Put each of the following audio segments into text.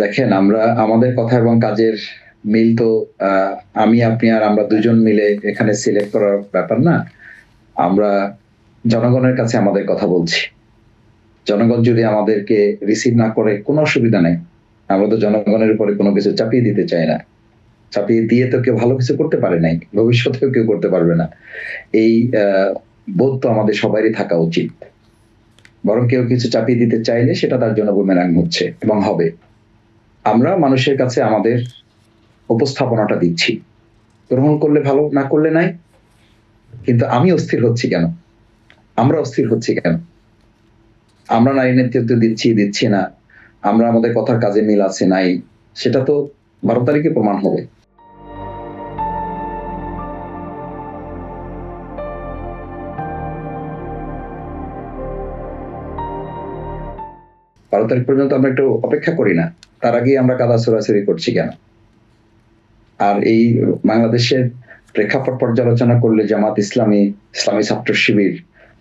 দেখেন, আমরা আমাদের কথা এবং কাজের মিল তো আমি, আপনি আর আমরা দুজন মিলে এখানে সিলেক্ট করার ব্যাপার না। আমরা জনগণের কাছে আমাদের কথা বলছি। জনগণ যদি আমাদেরকে রিসিভ না করে কোনো অসুবিধা নেই। আমরা তো জনগণের উপরে কোনো কিছু চাপিয়ে দিতে চাই না। চাপিয়ে দিয়ে তো কেউ ভালো কিছু করতে পারে নাই, ভবিষ্যতেও কেউ করতে পারবে না। এই বোধ তো আমাদের সবারই থাকা উচিত। বরং কেউ কিছু চাপিয়ে দিতে চাইলে সেটা তার জন্য বুমেরাং হচ্ছে এবং হবে। আমরা মানুষের কাছে আমাদের উপস্থাপনাটা দিচ্ছি, গ্রহণ করলে ভালো, না করলে নাই। কিন্তু আমি অস্থির হচ্ছি কেন? আমরা অস্থির হচ্ছি কেন? আমরা নারী নেতৃত্ব দিচ্ছি না, আমরা আমাদের কথার কাজে মিল আছে নাই, সেটা তো 12 তারিখে প্রমাণ হবে। 12 তারিখ পর্যন্ত আমরা একটু অপেক্ষা করি না? তার আগেই আমরা কাদা ছোড়াছুড়ি করছি কেন? আর এই বাংলাদেশের প্রেক্ষাপট পর্যালোচনা করলে জামাত ইসলামী, ইসলামী ছাত্র শিবির,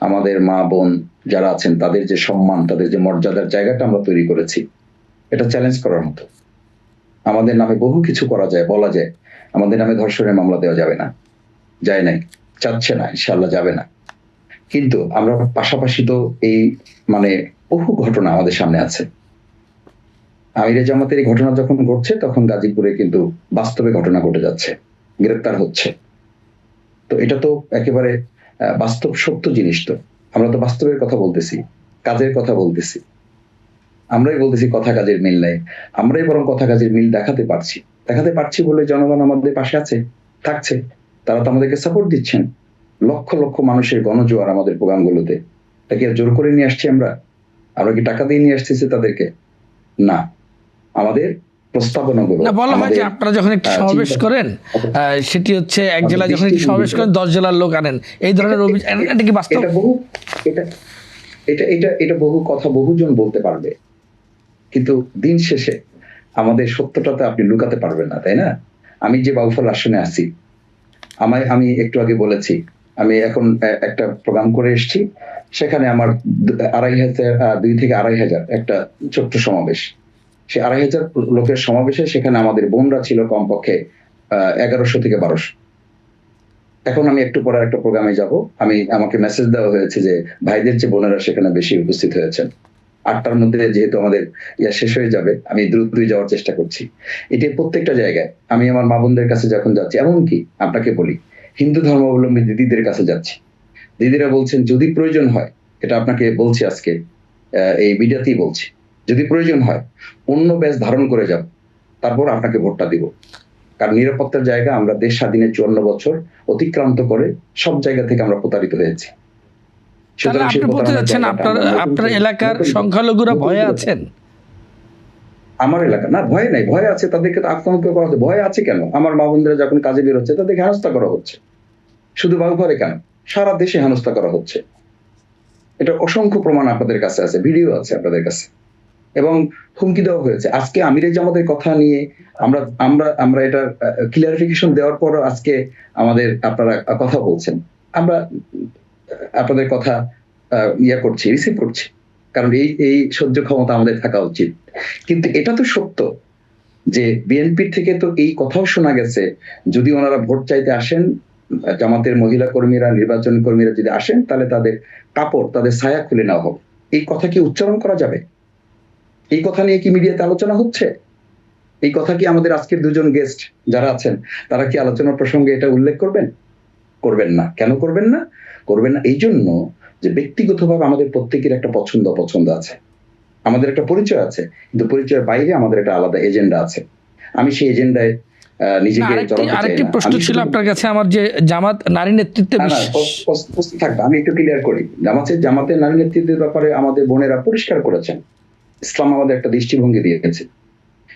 আমাদের মা বোন যারা আছেন, তাদের যে সম্মান, তাদের যে মর্যাদার জায়গাটা আমরা তৈরি করেছি, এটা চ্যালেঞ্জ করার মতো। আমাদের নামে বহু কিছু করা যায়, বলা যায়। আমাদের নামে ধর্ষণের মামলা দেওয়া যাবে না, যায় নাই, চাচ্ছে না, ইনশাআল্লাহ যাবে না। কিন্তু আমরা পাশাপাশি তো এই মানে বহু ঘটনা আমাদের সামনে আছে। আমিরে জামাতের এই ঘটনা যখন ঘটছে, তখন গাজীপুরে কিন্তু বাস্তবে ঘটনা ঘটে যাচ্ছে, গ্রেপ্তার হচ্ছে। তো এটা তো একেবারে বাস্তব সত্য জিনিস। তো আমরা তো বাস্তবের কথা বলতেছি, কাজের কথা বলতেছি। আমরাই বলতেছি কথা কাজের মিল নাই, আমরাই বরং কথা কাজের মিল দেখাতে পারছি বলে জনগণ আমাদের পাশে আছে, থাকছে। তারা তো আমাদেরকে সাপোর্ট দিচ্ছেন। লক্ষ লক্ষ মানুষের গণজোয়ার আমাদের প্রোগ্রামগুলোতে। তাকে জোর করে নিয়ে আসছি আমরা কি টাকা দিয়ে নিয়ে আসতেছি তাদেরকে? না, আমাদের প্রস্তাবনাগুলো। না, বলা হয় যে আপনারা যখন একটি সমাবেশ করেন, সেটি হচ্ছে এক জেলায় যখন একটি সমাবেশ করেন 10 জেলার লোক আনেন, এই ধরনের অভিযোগ। এটা কি বাস্তব? এটা বহু কথা বহুজন বলতে পারবে, কিন্তু দিন শেষে আমাদের সত্যটাতে আপনি লুকাতে পারবেন না, তাই না? আমি যে বাউফল আসনে আছি, আমি একটু আগে বলেছি, আমি এখন একটা প্রোগ্রাম করে এসেছি, সেখানে আমার 2 থেকে 2,500 একটা ছোট্ট সমাবেশ। সে 2,500 লোকের সমাবেশে সেখানে আমাদের বোনরা ছিল কমপক্ষে 1100 থেকে 1200। এখন আমি একটু পরে একটা প্রোগ্রামে যাব, আমাকে মেসেজ দেওয়া হয়েছে যে ভাইদের চেয়ে বোনেরা সেখানে বেশি উপস্থিত হয়েছেন। 8টার মধ্যে যেহেতু আমাদের শেষ হয়ে যাবে, আমি দ্রুতই যাওয়ার চেষ্টা করছি। এটি প্রত্যেকটা জায়গায় আমি আমার মা বোনদের কাছে যখন যাচ্ছি, এমনকি আপনাকে বলি, হিন্দু ধর্মাবলম্বী দিদিদের কাছে যাচ্ছি, দিদিরা বলছেন যদি প্রয়োজন হয়, এটা আপনাকে বলছি আজকে এই মিডিয়াতেই বলছি, যদি প্রয়োজন হয় অন্য বেশ ধারণ করে যাব, তারপর আপনাকে ভোটটা দিব। কারণ নিরাপত্তার জায়গা, আমরা দেশ স্বাধীনের 54 বছর অতিক্রান্ত করে সব জায়গা থেকে আমরা প্রতারিত হয়েছি। আপনার এলাকার সংখ্যালঘুরা ভয়ে আছেন? আমার এলাকা না, ভয় নাই, ভয় আছে, তাদেরকে আক্রান্ত করা হচ্ছে। ভয় আছে কেন? আমার মা বোনরা যখন কাজে বের হচ্ছে, তাদেরকে হেনস্থা করা হচ্ছে। শুধু বাউঘরে কেন, সারা দেশে হেনস্থা করা হচ্ছে। এটা অসংখ্য প্রমাণ আপনাদের কাছে আছে, ভিডিও আছে আপনাদের কাছে, এবং হুমকি দেওয়া হয়েছে। আজকে আমিরে জামাতের কথা নিয়ে আমরা এটা ক্লিয়ারিফিকেশন দেওয়ার পর আজকে আপনারা কথা বলছেন, আমরা আপনাদের কথা করছি, রিসিভ করছি, কারণ এই সহ্য ক্ষমতা আমাদের থাকা উচিত। কিন্তু এটা তো সত্য যে বিএনপি থেকে তো এই কথাও শোনা গেছে, যদি ওনারা ভোট চাইতে আসেন, জামাতের মহিলা কর্মীরা, নির্বাচন কর্মীরা যদি আসেন, তাহলে তাদের কাপড়, তাদের ছায়া খুলে নেওয়া হবে। এই কথা কি উচ্চারণ করা যাবে? এই কথা নিয়ে কি মিডিয়াতে আলোচনা হচ্ছে? এই কথা কি আমাদের আজকের দুজন গেস্ট যারা আছেন, তারা কি আলোচনার প্রসঙ্গে এটা উল্লেখ করবেন? করবেন না। কেন করবেন না? করবেন না এই জন্য যে ব্যক্তিগতভাবে আমাদের প্রত্যেকের একটা পছন্দ আছে, আমাদের একটা পরিচয় আছে, কিন্তু পরিচয়ের বাইরে আমাদের একটা আলাদা এজেন্ডা আছে। আমি সেই এজেন্ডায় নিজেকে আরেকটি প্রশ্ন ছিল আপনার কাছে আমার, যে জামাত নারী নেতৃত্বে থাকবে, আমি একটু ক্লিয়ার করি। জামাতের নারী নেতৃত্বের ব্যাপারে আমাদের বোনেরা পরিষ্কার করেছেন, ইসলাম আমাদের একটা দৃষ্টিভঙ্গি দিয়েছে।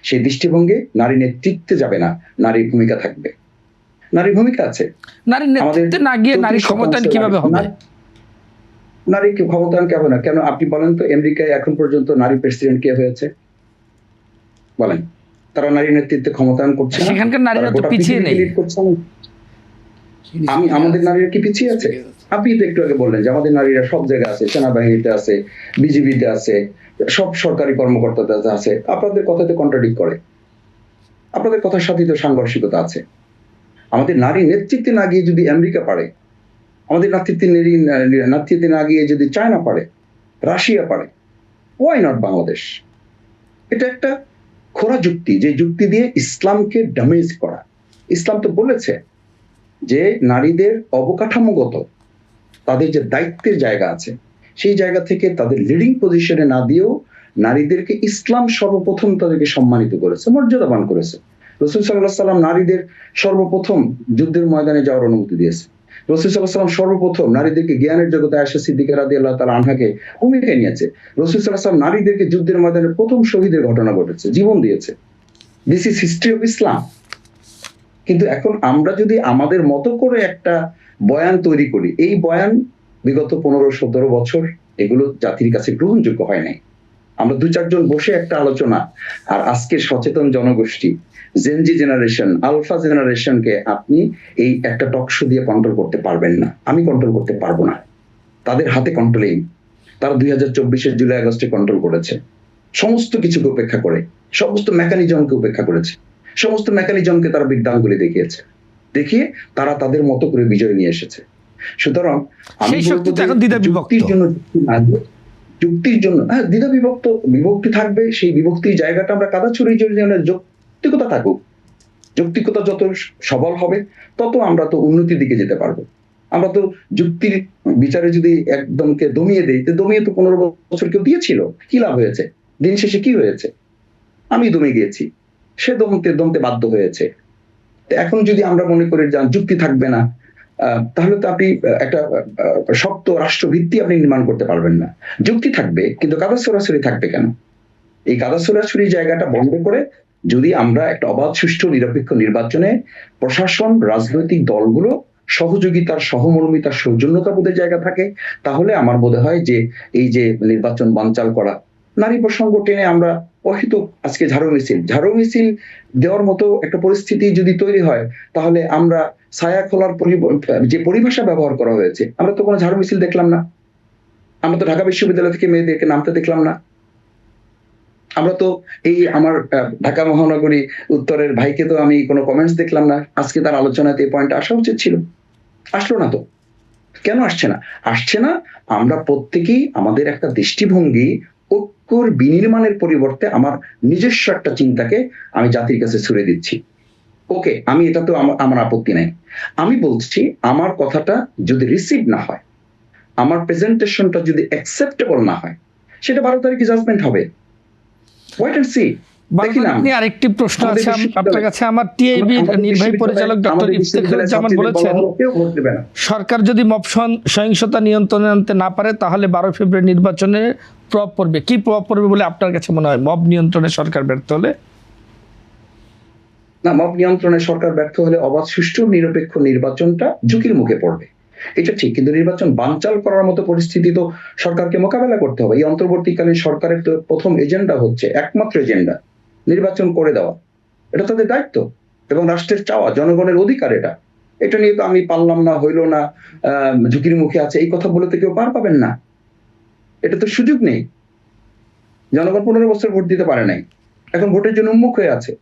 সেই দৃষ্টিভঙ্গি নারী নেতৃত্বে যাবে না, নারীর ভূমিকা থাকবে। নারীর ভূমিকা আছে, নারী নেতৃত্বে না গিয়ে নারী ক্ষমতায়ন কিভাবে হবে? নারী ক্ষমতায়ন কেমন না? কেন আপনি বলেন তো, আমেরিকায় এখন পর্যন্ত নারী প্রেসিডেন্ট কে হয়েছে বলেন? তারা নারী নেতৃত্বে ক্ষমতায়ন করছে না? সেখানকার নারীরা তো পিছিয়ে নেই। আমাদের নারীরা কি পিছিয়ে আছে? আপনি তো একটু আগে বললেন যে আমাদের নারীরা সব জায়গায় আছে, সেনাবাহিনীতে আছে, বিজিবিতে আছে, সব সরকারি কর্মকর্তা যারা আছে আপনাদের কথাতে কন্ট্রাডিক্ট করে, আপনাদের কথার সাথে তো সাংঘর্ষিকতা আছে। আমাদের নারী নেতৃত্বে না গিয়ে যদি আমেরিকা পারে, আমাদের নেতৃত্বে না গিয়ে যদি চায়না পারে, রাশিয়া পারে, ওয়াই নট বাংলাদেশ? এটা একটা খোরা যুক্তি, যে যুক্তি দিয়ে ইসলামকে ড্যামেজ করা। ইসলাম তো বলেছে যে নারীদের অবকাঠামোগত তাদের যে দায়িত্বের জায়গা আছে সেই জায়গা থেকে তাদের লিডিং পজিশনে না দিয়েও নারীদেরকে ইসলাম সর্বপ্রথম তাদেরকে সম্মানিত করেছে, মর্যাদাবান করেছে। রাসূল সাল্লাল্লাহু আলাইহি সাল্লাম নারীদের সর্বপ্রথম যুদ্ধের ময়দানে যাওয়ার অনুমতি দিয়েছে। রাসূল সাল্লাল্লাহু আলাইহি সাল্লাম সর্বপ্রথম নারীদেরকে জ্ঞানের জগতে আয়েশা সিদ্দিকা রাদিয়াল্লাহু তাআলা আনহাকে ভূমিকায় নিয়েছে। রাসূল সাল্লাল্লাহু আলাইহি সাল্লাম নারীদেরকে যুদ্ধের ময়দানে প্রথম শহীদের ঘটনা ঘটেছে, জীবন দিয়েছে। This is history of Islam. কিন্তু এখন আমরা যদি আমাদের মতো করে একটা বয়ান তৈরি করি, এই বয়ান বিগত 15-17 বছর এগুলো জাতির কাছে গ্রহণযোগ্য হয় নাই। আমরা 2-4 জন বসে একটা আলোচনা, আর আজকে সচেতন জনগোষ্ঠী, জেনজি জেনারেশন, আলফা জেনারেশনকে আপনি এই একটা টক শো দিয়ে কন্ট্রোল করতে পারবেন না। আমি কন্ট্রোল করতে পারবো না, তাদের হাতে কন্ট্রোলিং। তারা 2024-এর জুলাই আগস্টে কন্ট্রোল করেছে, সমস্ত কিছুকে উপেক্ষা করে, সমস্ত মেকানিজমকে উপেক্ষা করেছে, সমস্ত মেকানিজমকে তারা বৃদ্ধাঙ্গুলি দেখিয়েছে, দেখিয়ে তারা তাদের মতো করে বিজয় নিয়ে এসেছে। সুতরাং আমি সেই শক্তি তো এখন দ্বিধা বিভক্ত। যুক্তির জন্য হ্যাঁ দ্বিধা বিভক্তি থাকবে। সেই বিভক্তির জায়গাটা আমরা কাদা ছড়িয়ে যৌক্তিকতা থাকুক। যৌক্তিকতা যত সবল হবে তত আমরা তো উন্নতির দিকে যেতে পারবো। আমরা তো যুক্তির বিচারে যদি একদমকে দমিয়ে দেই, তো দমিয়ে তো 15 বছর কেউ দিয়েছিল, কি লাভ হয়েছে? দিন শেষে কি হয়েছে? আমি দমে গিয়েছি, সে দমতে বাধ্য হয়েছে। এখন যদি আমরা মনে করি যে যুক্তি থাকবে না, তাহলে তো আপনি একটা শক্ত রাষ্ট্রভিত্তি আপনি নির্মাণ করতে পারবেন না। যুক্তি থাকবে কিন্তু কাদা ছড়াছড়ি থাকবে কেন? এই কাদা ছড়াছড়ি জায়গাটা বন্ধ করে যদি আমরা একটা অবাধ, সুষ্ঠু, নিরপেক্ষ নির্বাচনে প্রশাসন, রাজনৈতিক দলগুলো সহযোগিতার, সহমর্মিতার, সৌজন্যতাবোধের জায়গা থাকে, তাহলে আমার বোধ হয় যে এই যে নির্বাচন বানচাল করা, নারী প্রসঙ্গ টেনে আমরা অহেতুক আজকে ঝাড়ু মিছিল দেওয়ার মতো একটা পরিস্থিতি যদি তৈরি হয়, তাহলে আমরা ছায়া খোলার যে পরিভাষা ব্যবহার করা হয়েছে, আমরা তো কোনো ঝাড়ু মিছিল দেখলাম না। আমরা তো ঢাকা বিশ্ববিদ্যালয় থেকে মেয়েদেরকে নামতে দেখলাম না। আমরা তো এই আমার ঢাকা মহানগরী উত্তরের ভাইকে তো আমি কোনো কমেন্টস দেখলাম না। আজকে তার আলোচনাতে এই পয়েন্ট আসা উচিত ছিল, আসলো না তো। কেন আসছে না? আসছে না আমরা প্রত্যেকেই আমাদের একটা দৃষ্টিভঙ্গি, ঐক্যর বিনির্মাণের পরিবর্তে আমার নিজস্ব একটা চিন্তাকে আমি জাতির কাছে ছুড়ে দিচ্ছি। ওকে, আমি এটা তো আমার আপত্তি নাই। আমি বলছি আমার কথাটা যদি রিসিভ না হয়, আমার প্রেজেন্টেশনটা যদি অ্যাকসেপ্টেবল না হয়, সেটা 12 তারিখে জাজমেন্ট হবে। Wait and see. দেখি না, আপনি আরেকটি প্রশ্ন আছে আপনার কাছে। আমার টিআইবির নির্বাহী পরিচালক ডক্টর ইফতেখারুজ্জামান বলেছেন, সরকার যদি মব সহিংসতা নিয়ন্ত্রণে আনতে না পারে তাহলে 12 ফেব্রুয়ারি নির্বাচনে প্রভাব পড়বে। কি প্রভাব পড়বে বলে আপনার কাছে মনে হয় মব নিয়ন্ত্রণে সরকার ব্যর্থ হলে? না, মব নিয়ন্ত্রণে সরকার ব্যর্থ হলে অবাধ, সুষ্ঠু, নিরপেক্ষ নির্বাচনটা ঝুঁকির মুখে পড়বে, এটা ঠিক। কিন্তু নির্বাচন বানচাল করার মতো পরিস্থিতি তো সরকারকে মোকাবেলা করতে হবে। এই অন্তর্বর্তীকালীন সরকারের তো প্রথম এজেন্ডা হচ্ছে, একমাত্র এজেন্ডা নির্বাচন করে দেওয়া। এটা তাদের দায়িত্ব এবং রাষ্ট্রের চাওয়া, জনগণের অধিকার। এটা নিয়ে তো আমি পারলাম না, হইল না, ঝুঁকির মুখে আছে, এই কথা বলে তো কেউ পার পাবেন না। এটা তো সুযোগ নেই। জনগণ 15 বছর ভোট দিতে পারে নাই, এখন ভোটের জন্য উন্মুখ হয়ে আছে।